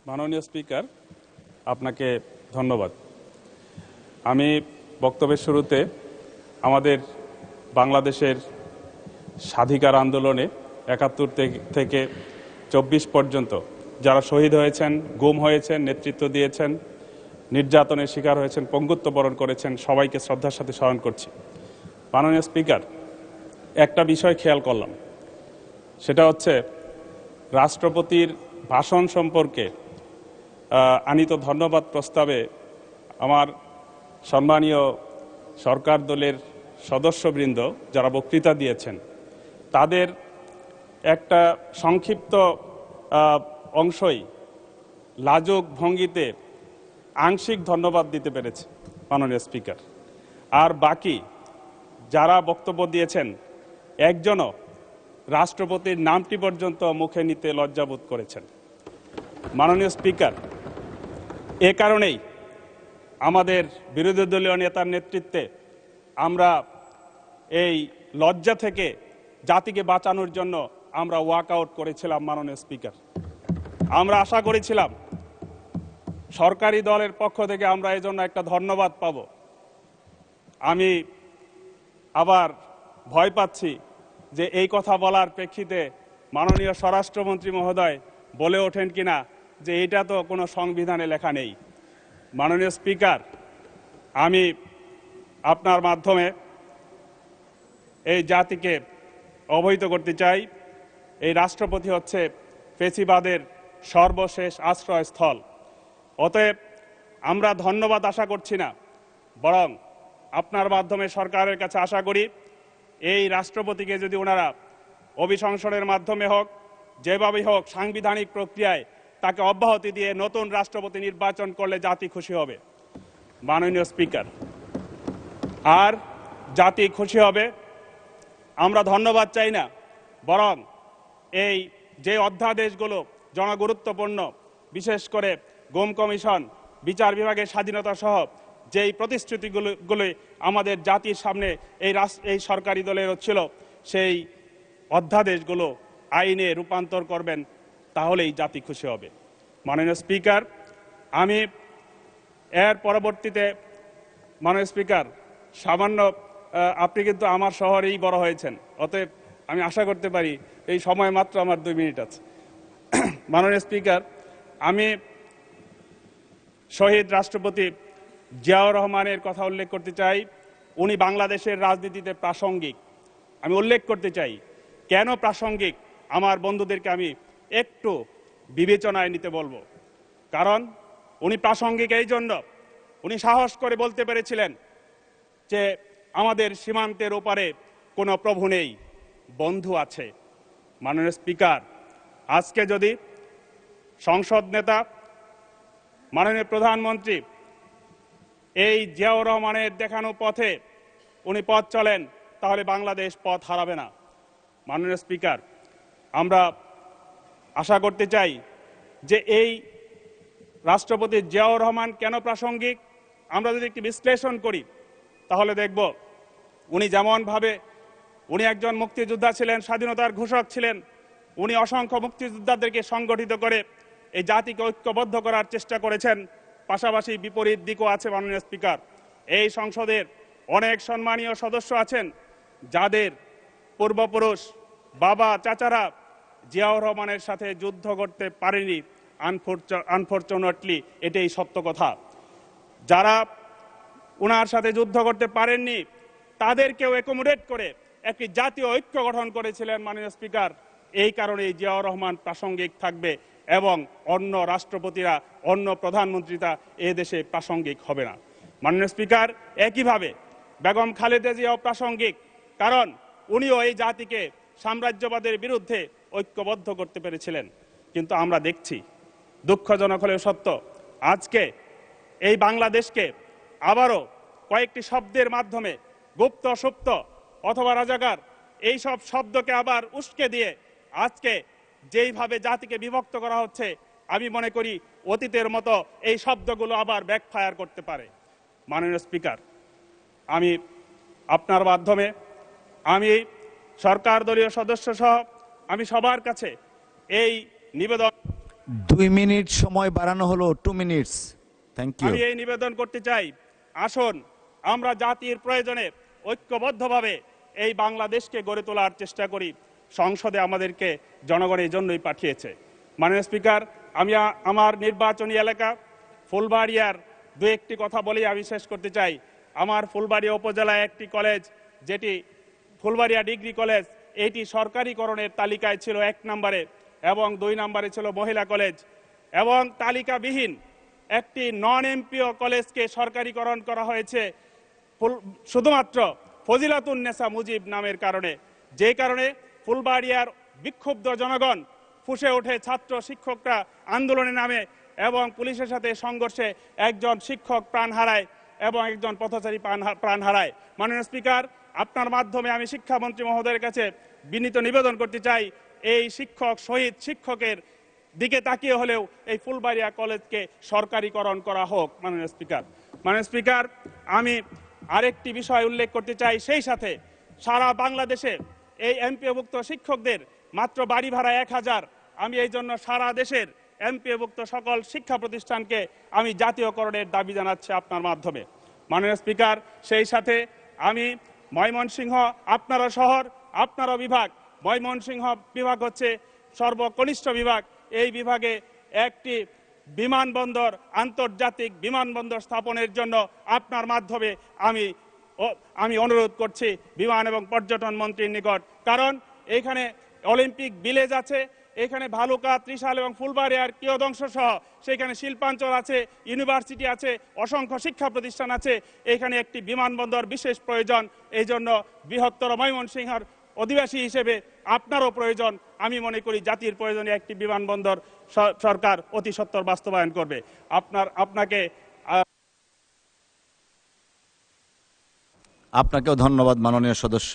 মাননীয় স্পিকার, আপনাকে ধন্যবাদ। আমি বক্তব্যের শুরুতে আমাদের বাংলাদেশের স্বাধিকার আন্দোলনে ৭১ থেকে ২৪ পর্যন্ত যারা শহীদ হয়েছেন, গুম হয়েছেন, নেতৃত্ব দিয়েছেন, নির্যাতনের শিকার হয়েছেন, পঙ্গুত্ব বরণ করেছেন, সবাইকে শ্রদ্ধার সাথে স্মরণ করছি। মাননীয় স্পিকার, একটা বিষয় খেয়াল করলাম, সেটা হচ্ছে রাষ্ট্রপতির ভাষণ সম্পর্কে আনিত ধন্যবাদ প্রস্তাবে আমার সম্মানীয় সরকার দলের সদস্যবৃন্দ যারা বক্তৃতা দিয়েছেন তাদের একটা সংক্ষিপ্ত অংশই লাজুক ভঙ্গিতে আংশিক ধন্যবাদ দিতে পেরেছে মাননীয় স্পিকার। আর বাকি যারা বক্তব্য দিয়েছেন একজনও রাষ্ট্রপতির নামটি পর্যন্ত মুখে নিতে লজ্জাবোধ করেছেন। মাননীয় স্পিকার, এ কারণেই আমাদের বিরোধী দলীয় নেতার নেতৃত্বে আমরা এই লজ্জা থেকে জাতিকে বাঁচানোর জন্য আমরা ওয়াকআউট করেছিলাম। মাননীয় স্পিকার, আমরা আশা করেছিলাম সরকারি দলের পক্ষ থেকে আমরা এই জন্য একটা ধন্যবাদ পাব। আমি আবার ভয় পাচ্ছি যে এই কথা বলার প্রেক্ষিতে মাননীয় স্বরাষ্ট্রমন্ত্রী মহোদয় বলে ওঠেন কিনা যে এটা তো কোনো সংবিধানে লেখা নেই। মাননীয় স্পিকার, আমি আপনার মাধ্যমে এই জাতিকে অবহিত করতে চাই, এই রাষ্ট্রপতি হচ্ছে ফ্যাসিবাদের সর্বশেষ আশ্রয়স্থল। অতএব আমরা ধন্যবাদ আশা করছি না, বরং আপনার মাধ্যমে সরকারের কাছে আশা করি এই রাষ্ট্রপতিকে যদি ওনারা অভিশংসনের মাধ্যমে হোক, যেভাবেই হোক, সাংবিধানিক প্রক্রিয়ায় তাকে অব্যাহতি দিয়ে নতুন রাষ্ট্রপতি নির্বাচন করলে জাতি খুশি হবে। মাননীয় স্পিকার, আর জাতি খুশি হবে, আমরা ধন্যবাদ চাই না, বরং এই যে অধ্যাদেশগুলো জনগুরুত্বপূর্ণ, বিশেষ করে গুম কমিশন, বিচার বিভাগের স্বাধীনতা সহ যেই প্রতিশ্রুতিগুলো আমাদের জাতির সামনে এই সরকারি দলের ছিল, সেই অধ্যাদেশগুলো আইনে রূপান্তর করবেন, তাহলেই জাতি খুশি হবে। মাননীয় স্পিকার, আমি এর পরবর্তীতে, মাননীয় স্পিকার, সামান্য আপনি কিন্তু আমার শহরেই বড় হয়েছেন, অতএব আমি আশা করতে পারি এই সময় মাত্র আমার 2 মিনিট আছে। মাননীয় স্পিকার, আমি শহীদ রাষ্ট্রপতি জিয়াউর রহমানের কথা উল্লেখ করতে চাই। উনি বাংলাদেশের রাজনীতিতে প্রাসঙ্গিক। আমি উল্লেখ করতে চাই কেন প্রাসঙ্গিক, আমার বন্ধুদেরকে আমি একটু বিবেচনায় নিতে বলবো। কারণ উনি প্রাসঙ্গিক এই জন্য, উনি সাহস করে বলতে পেরেছিলেন যে আমাদের সীমান্তের ওপারে কোনো প্রভু নেই, বন্ধু আছে। মাননীয় স্পিকার, আজকে যদি সংসদ নেতা, মাননীয় প্রধানমন্ত্রী এই জিয়াউর রহমানের দেখানো পথে উনি পথ চলেন, তাহলে বাংলাদেশ পথ হারাবে না। মাননীয় স্পিকার, আমরা আশা করতে চাই যে এই রাষ্ট্রপতি জিয়াউর রহমান কেন প্রাসঙ্গিক, আমরা যদি একটি বিশ্লেষণ করি তাহলে দেখব উনি একজন মুক্তিযোদ্ধা ছিলেন, স্বাধীনতার ঘোষক ছিলেন। উনি অসংখ্য মুক্তিযোদ্ধাদেরকে সংগঠিত করে এই জাতিকে ঐক্যবদ্ধ করার চেষ্টা করেছেন। পাশাপাশি বিপরীত দিকও আছে। মাননীয় স্পিকার, এই সংসদের অনেক সম্মানীয় সদস্য আছেন যাদের পূর্বপুরুষ, বাবা, চাচারা জিয়াউর রহমানের সাথে যুদ্ধ করতে পারেনি। আনফরচুনেটলি এটাই সত্য কথা। যারা ওনার সাথে যুদ্ধ করতে পারেননি তাদেরকেও অ্যাকোমোডেট করে একটি জাতীয় ঐক্য গঠন করেছিলেন। মাননীয় স্পিকার, এই কারণেই জিয়াউর রহমান প্রাসঙ্গিক থাকবে এবং অন্য রাষ্ট্রপতিরা, অন্য প্রধানমন্ত্রীরা এ দেশে প্রাসঙ্গিক হবে না। মাননীয় স্পিকার, একইভাবে বেগম খালেদা জিয়াও প্রাসঙ্গিক, কারণ উনিও এই জাতিকে সাম্রাজ্যবাদের বিরুদ্ধে ঐক্যবদ্ধ করতে পেরেছিলেন। কিন্তু আমরা দেখছি, দুঃখজনক হলেও সত্য, আজকে এই বাংলাদেশকে আবারও কয়েকটি শব্দের মাধ্যমে, গুপ্ত, সুপ্ত অথবা রাজাকার, এই সব শব্দকে আবার উস্কে দিয়ে আজকে যেইভাবে জাতিকে বিভক্ত করা হচ্ছে, আমি মনে করি অতীতের মতো এই শব্দগুলো আবার ব্যাকফায়ার করতে পারে। মাননীয় স্পিকার, আমি আপনার মাধ্যমে আমি সরকার দলীয় সদস্য সহ আমি সবার কাছে এই নিবেদন 2 মিনিট সময় বাড়ানো হলো, 2 মিনিটস। Thank you. আমি এই নিবেদন করতে চাই, আসুন আমরা জাতির প্রয়োজনে ঐক্যবদ্ধভাবে এই বাংলাদেশকে গড়ে তোলার চেষ্টা করি। সংসদে আমাদেরকে জনগণ এই জন্যই পাঠিয়েছে। মাননীয় স্পিকার, আমি আমার নির্বাচনী এলাকা ফুলবাড়িয়ার দু একটি কথা বলেই আমি শেষ করতে চাই। আমার ফুলবাড়িয়া উপজেলায় একটি কলেজ, যেটি ফুলবাড়িয়া ডিগ্রি কলেজ, এটি সরকারিকরণের তালিকায় ছিল 1 নম্বরে এবং 2 নম্বরে ছিল মহিলা কলেজ, এবং তালিকাবিহীন একটি নন এমপিও কলেজকে সরকারিকরণ করা হয়েছে শুধুমাত্র ফজিলাতুন্নেসা মুজিব নামের কারণে। যে কারণে ফুলবাড়িয়ার বিক্ষুব্ধ জনগণ ফুঁসে ওঠে, ছাত্র শিক্ষকরা আন্দোলনে নামে এবং পুলিশের সাথে সংঘর্ষে একজন শিক্ষক প্রাণ হারায় এবং একজন পথচারী প্রাণ হারায়। মাননীয় স্পিকার, আপনার মাধ্যমে আমি শিক্ষামন্ত্রী মহোদয়ের কাছে বিনীত নিবেদন করতে চাই, এই শিক্ষক শহীদ শিক্ষকের দিকে তাকিয়ে হলেও এই ফুলবাড়িয়া কলেজকে সরকারিকরণ করা হোক। মাননীয় স্পিকার, আমি আরেকটি বিষয় উল্লেখ করতে চাই, সেই সাথে সারা বাংলাদেশে এই এমপিওভুক্ত শিক্ষকদের মাত্র বাড়ি ভাড়া 1000। আমি এই জন্য সারা দেশের এমপিওভুক্ত সকল শিক্ষা প্রতিষ্ঠানকে আমি জাতীয়করণের দাবি জানাচ্ছি আপনার মাধ্যমে। মাননীয় স্পিকার, সেই সাথে আমি ময়মনসিংহ, আপনারও শহর, আপনারও বিভাগ, ময়মনসিংহ বিভাগ হচ্ছে সর্বকনিষ্ঠ বিভাগ। এই বিভাগে একটি বিমানবন্দর, আন্তর্জাতিক বিমানবন্দর স্থাপনের জন্য আপনার মাধ্যমে আমি অনুরোধ করছি বিমান এবং পর্যটন মন্ত্রীর নিকট। কারণ এখানে অলিম্পিক ভিলেজ আছে, এখানে ভালুকা, ত্রিশাল এবং ফুলবাড়িয়ার কিয়দংশ সহ সেখানে শিল্পাঞ্চল আছে, ইউনিভার্সিটি আছে, অসংখ্য শিক্ষা প্রতিষ্ঠান আছে। এখানে একটি বিমানবন্দর বিশেষ প্রয়োজন। এই জন্য বৃহত্তর ময়মনসিংহের অধিবাসী হিসেবে আপনারও প্রয়োজন। আমি মনে করি জাতির প্রয়োজনে একটি বিমানবন্দর সরকার অতি সত্বর বাস্তবায়ন করবে। আপনাকেও ধন্যবাদ মাননীয় সদস্য।